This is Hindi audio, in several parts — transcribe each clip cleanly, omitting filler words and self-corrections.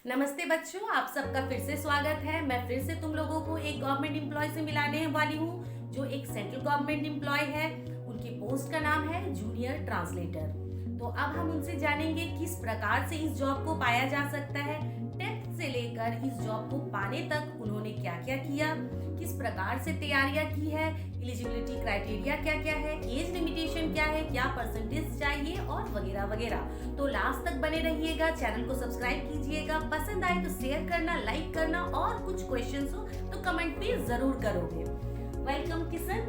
नमस्ते बच्चों, आप सबका फिर से स्वागत है। मैं फिर से तुम लोगों को एक गवर्नमेंट एम्प्लॉय से मिलाने वाली हूँ जो एक सेंट्रल गवर्नमेंट एम्प्लॉय है। उनकी पोस्ट का नाम है जूनियर ट्रांसलेटर। तो अब हम उनसे जानेंगे किस प्रकार से इस जॉब को पाया जा सकता है। 10th से लेकर इस जॉब को पाने तक उन्होंने क्या क्या किया, किस प्रकार से तैयारियां की है, एलिजिबिलिटी क्राइटेरिया क्या क्या है, एज लिमिटेशन क्या है, क्या परसेंटेज चाहिए और वगैरह वगैरह। तो लास्ट तक बने रहिएगा, चैनल को सब्सक्राइब कीजिएगा, पसंद आए तो शेयर करना, लाइक करना और कुछ क्वेश्चंस हो तो कमेंट भी जरूर करोगे। वेलकम किशन,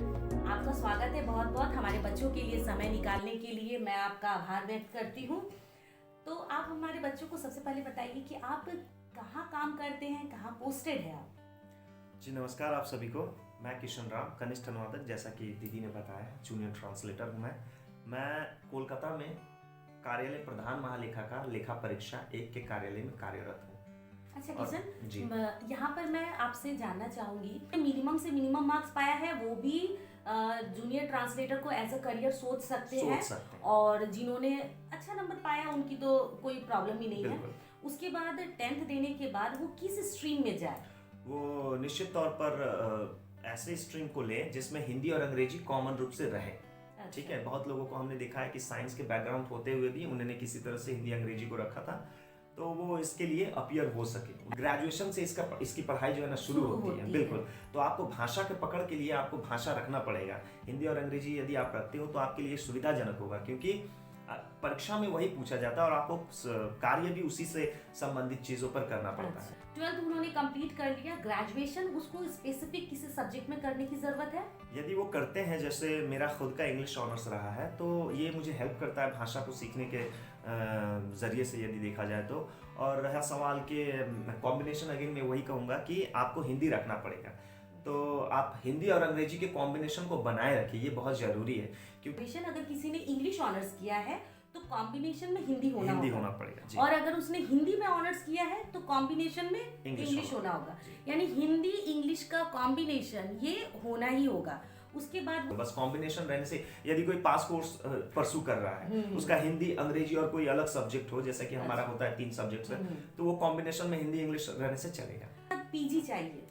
आपका स्वागत है बहुत बहुत। हमारे बच्चों के लिए समय निकालने के लिए मैं आपका आभार व्यक्त करती हूँ। तो आप हमारे बच्चों को सबसे पहले बताइए कि आप कहाँ काम करते हैं, कहाँ पोस्टेड है आप? जी नमस्कार आप सभी को। मैं किशन राम, कनिष्ठ अनुवादक, जैसा कि दीदी ने बताया, जूनियर ट्रांसलेटर हूँ मैं कोलकाता में कार्यालय प्रधान महालेखाकार लेखा परीक्षा 1 के कार्यालय में कार्यरत हूँ। अच्छा और किशन, यहाँ पर मैं आपसे जानना चाहूंगी, मिनिमम से मिनिमम मार्क्स पाया है वो भी जूनियर ट्रांसलेटर को एज अ करियर सोच सकते हैं। और जिन्होंने अच्छा नंबर पाया उनकी तो कोई प्रॉब्लम ही नहीं है। उसके बाद 10th देने के बाद वो किस स्ट्रीम में जाए? वो निश्चित तौर पर ऐसे स्ट्रीम को ले जिसमें हिंदी और अंग्रेजी कॉमन रूप से रहे। ठीक है, बहुत लोगों को हमने देखा है कि साइंस के बैकग्राउंड होते हुए भी उन्होंने किसी तरह से हिंदी अंग्रेजी को रखा था, तो वो इसके लिए अपीयर हो सके। ग्रेजुएशन से इसकी पढ़ाई जो है ना शुरू होती है। बिल्कुल। तो आपको भाषा के पकड़ के लिए आपको भाषा रखना पड़ेगा। हिंदी और अंग्रेजी यदि आप रखते हो तो आपके लिए सुविधाजनक होगा, क्योंकि परीक्षा में वही पूछा जाता है और आपको कार्य भी उसी से संबंधित चीजों पर करना पड़ता है। 12th उन्होंने कंप्लीट कर लिया, ग्रेजुएशन उसको स्पेसिफिक किसी सब्जेक्ट में करने की जरूरत है? यदि वो करते हैं, जैसे मेरा खुद का इंग्लिश ऑनर्स रहा है, तो ये मुझे हेल्प करता है भाषा को सीखने के जरिए से, यदि देखा जाए तो। और रहा सवाल के कॉम्बिनेशन, अगेन मैं वही कहूँगा कि आपको हिंदी रखना पड़ेगा। तो आप हिंदी और अंग्रेजी के कॉम्बिनेशन को बनाए रखिए, ये बहुत जरूरी है। क्योंकि अगर किसी ने इंग्लिश ऑनर्स किया है तो कॉम्बिनेशन में हिंदी होना पड़ेगा जी। और अगर उसने हिंदी में ऑनर्स किया है तो कॉम्बिनेशन में इंग्लिश होना होगा। यानी हिंदी इंग्लिश का कॉम्बिनेशन ये होना ही होगा। उसके बाद बस कॉम्बिनेशन रहने से, यदि कोई पास कोर्स परसू कर रहा है, उसका हिंदी अंग्रेजी और कोई अलग सब्जेक्ट हो, जैसे कि हमारा होता है 3 सब्जेक्ट्स है, तो वो कॉम्बिनेशन में हिंदी इंग्लिश रहने से चलेगा। पीजी चाहिए,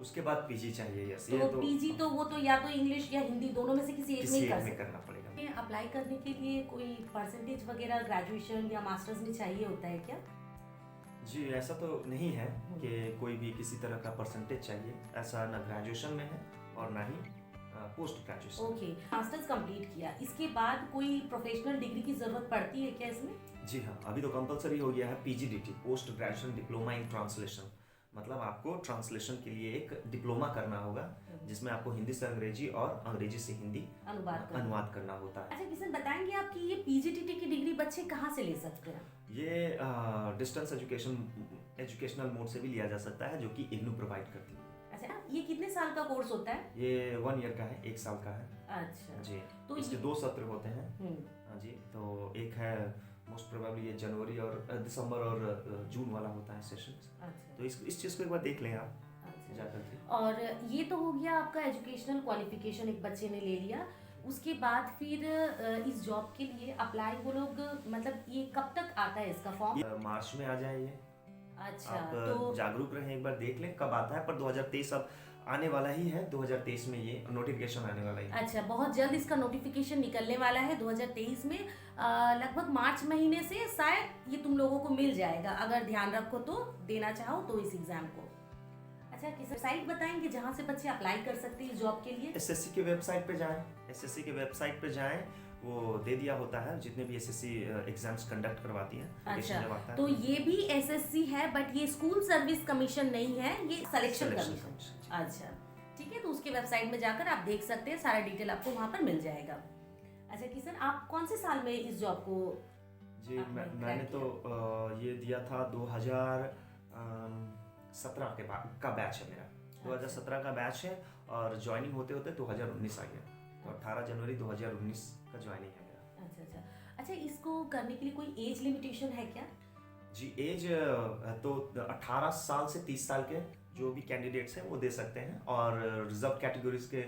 उसके बाद पीजी चाहिए। यस, तो पीजी तो वो तो या तो इंग्लिश या हिंदी दोनों में से किसी एक में करना पड़ेगा। अप्लाई करने के लिए कोई परसेंटेज वगैरह ग्रेजुएशन या मास्टर्स में चाहिए होता है क्या? जी ऐसा तो नहीं है कि कोई भी किसी तरह का परसेंटेज चाहिए, ऐसा ना ग्रेजुएशन में है और ना ही post graduation. Okay, masters complete किया, इसके बाद कोई प्रोफेशनल डिग्री की जरूरत पड़ती है क्या इसमें? जी हाँ, अभी तो कंपलसरी हो गया है PGDT, post graduation diploma in translation. मतलब आपको ट्रांसलेशन के लिए एक डिप्लोमा करना होगा, जिसमें आपको हिंदी से अंग्रेजी और अंग्रेजी से हिंदी अनुवाद करना होता है। अच्छा किशन, बताएंगे आप कि ये पीजीडीटी की डिग्री बच्चे कहाँ से ले सकते हैं? ये डिस्टेंस एजुकेशनल मोड से भी लिया जा सकता है, जो कि इग्नू प्रोवाइड करती है। अच्छा, ये कितने साल का कोर्स होता है? ये 1 ईयर का है, 1 साल का है। अच्छा जी, तो इसके 2 सत्र होते हैं। हाँ जी, तो एक है मोस्ट प्रोबेबली ये जनवरी और दिसंबर और जून वाला होता है सेशन। अच्छा। तो इस चीज़ को एक बार देख लें आप जाकर के। और ये तो हो गया आपका एजुकेशनल क्वालिफिकेशन, एक बच्चे ने ले लिया। उसके बाद फिर इस जॉब के लिए अप्लाई वो लोग, मतलब ये कब तक आता है इसका फॉर्म? मार्च में आ जाए ये। अच्छा, आप तो जागरूक रहें, एक बार देख लें कब आता है। पर 2023 अब आने वाला ही है, 2023 में ये नोटिफिकेशन आने वाला है। अच्छा, बहुत जल्द इसका नोटिफिकेशन निकलने वाला है 2023 में। लगभग मार्च महीने से शायद ये तुम लोगों को मिल जाएगा, अगर ध्यान रखो तो, देना चाहो तो इस एग्जाम को। अच्छा, किस वेबसाइट बताएंगे जहां से बच्चे अप्लाई कर सकते हैं इस जॉब के लिए? एसएससी के वेबसाइट पे जाएं, एसएससी के वेबसाइट पे जाएं, वो दे दिया होता है, जितने भी एसएससी एग्जाम्स कंडक्ट करवाती हैं। अच्छा, तो ये भी एसएससी है, बट ये स्कूल सर्विस कमीशन नहीं है, ये सिलेक्शन कमीशन। अच्छा ठीक है, तो उसके वेबसाइट में जाकर आप देख सकते हैं, सारा डिटेल आपको वहाँ पर मिल जाएगा। अच्छा किशन, आप कौन से साल में इस जॉब को? जी मैंने तो ये दिया था 2017 के बाद का बैच है मेरा। 2017 का बैच है और ज्वाइनिंग होते होते 2019 आ गया, तो 18 जनवरी 2019 का ज्वाइनिंग है मेरा। अच्छा, इसको करने के लिए कोई एज लिमिटेशन है क्या? जी एज तो 18 साल से 30 साल के जो भी कैंडिडेट्स हैं वो दे सकते हैं, और रिजर्व कैटेगरीज के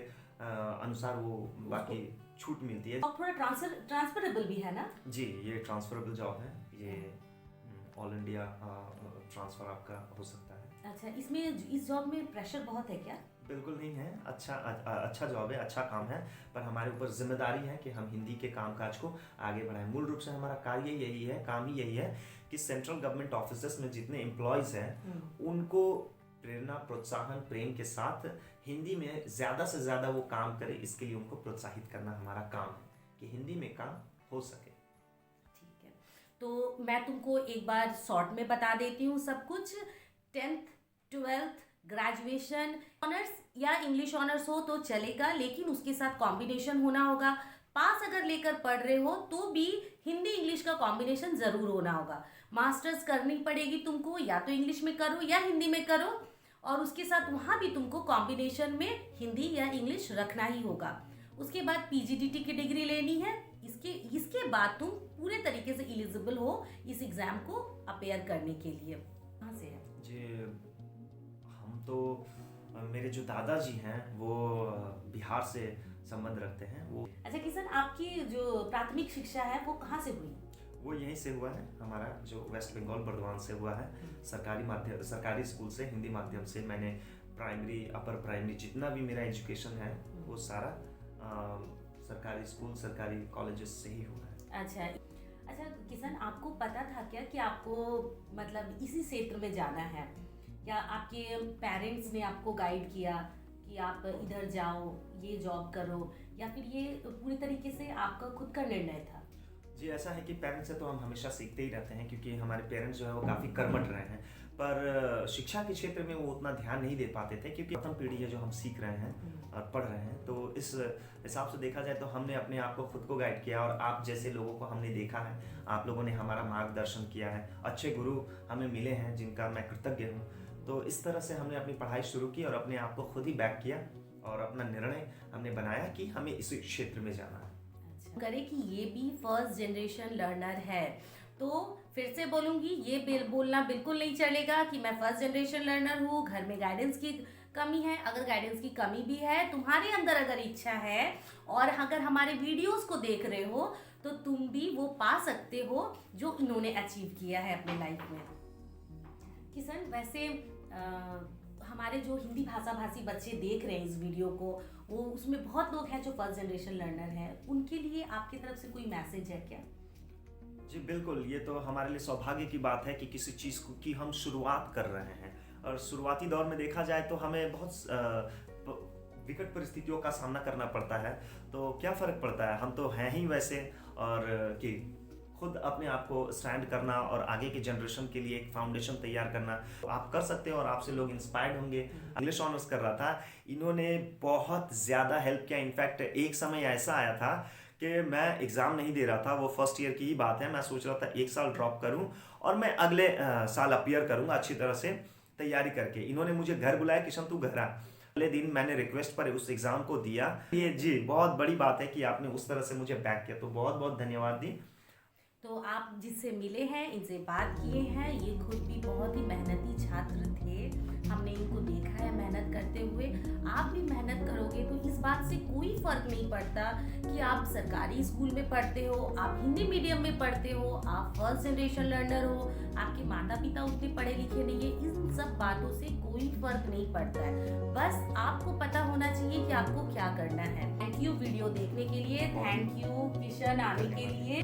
अनुसार वो बाकी छूट मिलती है। और थोड़ा ट्रांसफरेबल भी है ना? जी, ये ट्रांसफरेबल जॉब है ये। ऑल इंडिया ट्रांसफ़र आपका हो सकता है। अच्छा, इसमें इस जॉब में प्रेशर बहुत है क्या? बिल्कुल नहीं है, अच्छा जॉब है, अच्छा काम है, पर हमारे ऊपर जिम्मेदारी है कि हम हिंदी के कामकाज को आगे बढ़ाएं। मूल रूप से हमारा कार्य यही है, काम ही यही है कि सेंट्रल गवर्नमेंट ऑफिसेस में जितने एम्प्लॉयज़ हैं उनको प्रेरणा, प्रोत्साहन, प्रेम के साथ हिंदी में ज़्यादा से ज़्यादा वो काम करें, इसके लिए उनको प्रोत्साहित करना हमारा काम है कि हिंदी में काम हो सके। ठीक है, तो मैं तुमको एक बार शॉर्ट में बता देती हूँ सब कुछ। 10th 12th ग्रेजुएशन ऑनर्स या इंग्लिश ऑनर्स हो तो चलेगा, लेकिन उसके साथ कॉम्बिनेशन होना होगा। पास अगर लेकर पढ़ रहे हो तो भी हिंदी इंग्लिश का कॉम्बिनेशन ज़रूर होना होगा। मास्टर्स करनी पड़ेगी तुमको, या तो इंग्लिश में करो या हिंदी में करो, और उसके साथ वहाँ भी तुमको कॉम्बिनेशन में हिंदी या इंग्लिश रखना ही होगा। उसके बाद पीजीडीटी की डिग्री लेनी है। इसके बाद तुम पूरे तरीके से एलिजिबल हो इस एग्ज़ाम को अपेयर करने के लिए। कहाँ से है जी, हम तो मेरे जो दादाजी हैं वो बिहार से संबंध रखते हैं। वो अच्छा किशन, आपकी जो प्राथमिक शिक्षा है वो कहाँ से हुई? वो यहीं से हुआ है, हमारा जो वेस्ट बंगाल बर्दवान से हुआ है। सरकारी स्कूल से हिंदी माध्यम से मैंने प्राइमरी, अपर प्राइमरी, जितना भी मेरा एजुकेशन है वो सारा सरकारी स्कूल, सरकारी कॉलेजेस से ही हुआ है। अच्छा किशन, आपको पता था क्या कि आपको मतलब इसी क्षेत्र में जाना है? या आपके पेरेंट्स ने आपको गाइड किया कि आप इधर जाओ, ये जॉब करो, या फिर ये पूरी तरीके से आपका खुद का निर्णय था? जी, ऐसा है कि पेरेंट्स से तो हम हमेशा सीखते ही रहते हैं, क्योंकि हमारे पेरेंट्स जो है वो काफ़ी कर्मठ रहे हैं, पर शिक्षा के क्षेत्र में वो उतना ध्यान नहीं दे पाते थे, क्योंकि प्रथम पीढ़ी है जो हम सीख रहे हैं और पढ़ रहे हैं। तो इस हिसाब से देखा जाए तो हमने अपने आप को खुद को गाइड किया, और आप जैसे लोगों को हमने देखा है, आप लोगों ने हमारा मार्गदर्शन किया है, अच्छे गुरु हमें मिले हैं जिनका मैं कृतज्ञ हूँ। तो इस तरह से हमने अपनी पढ़ाई शुरू की और अपने आप को खुद ही बैक किया और अपना निर्णय हमने बनाया कि हमें इस क्षेत्र में जाना है। अच्छा, करे कि ये भी फर्स्ट जनरेशन लर्नर है, तो फिर से बोलूँगी, ये बोलना बिल्कुल नहीं चलेगा कि मैं फर्स्ट जनरेशन लर्नर हूँ, घर में गाइडेंस की कमी है। अगर गाइडेंस की कमी भी है, तुम्हारे अंदर अगर इच्छा है और अगर हमारे वीडियोस को देख रहे हो, तो तुम भी वो पा सकते हो जो इन्होंने अचीव किया है अपने लाइफ में। किशन, वैसे हमारे जो हिंदी भाषी बच्चे देख रहे हैं इस वीडियो को, वो उसमें बहुत लोग हैं जो फर्स्ट जनरेशन लर्नर हैं, उनके लिए आपकी तरफ से कोई मैसेज है क्या? जी बिल्कुल, ये तो हमारे लिए सौभाग्य की बात है कि किसी चीज़ की हम शुरुआत कर रहे हैं, और शुरुआती दौर में देखा जाए तो हमें बहुत विकट परिस्थितियों का सामना करना पड़ता है। तो क्या फ़र्क पड़ता है, हम तो हैं ही वैसे, और कि खुद अपने आप को स्टैंड करना और आगे की जनरेशन के लिए एक फाउंडेशन तैयार करना तो आप कर सकते हैं, और आपसे लोग इंस्पायर्ड होंगे। इंग्लिश ऑनर्स कर रहा था, इन्होंने बहुत ज़्यादा हेल्प किया। इनफैक्ट एक समय ऐसा आया था कि मैं एग्ज़ाम नहीं दे रहा था, वो फर्स्ट ईयर की ही बात है, मैं सोच रहा था 1 साल ड्रॉप करूं और मैं अगले साल अपीयर करूंगा अच्छी तरह से तैयारी करके। इन्होंने मुझे घर बुलाया, किशन तू घर आ। अगले दिन मैंने रिक्वेस्ट पर उस एग्ज़ाम को दिया। ये जी बहुत बड़ी बात है कि आपने उस तरह से मुझे बैक किया, तो बहुत बहुत धन्यवाद दी। तो आप जिससे मिले हैं, इनसे बात किए हैं, ये खुद भी बहुत ही मेहनती छात्र थे, हमने इनको देखा है मेहनत करते हुए। आप भी मेहनत करोगे तो इस बात से कोई फ़र्क नहीं पड़ता कि आप सरकारी स्कूल में पढ़ते हो, आप हिंदी मीडियम में पढ़ते हो, आप फर्स्ट जनरेशन लर्नर हो, आपके माता पिता उतने पढ़े लिखे नहीं है, इन सब बातों से कोई फ़र्क नहीं पड़ता है। बस आपको पता होना चाहिए कि आपको क्या करना है। थैंक यू वीडियो देखने के लिए, थैंक यू किशन आने के लिए।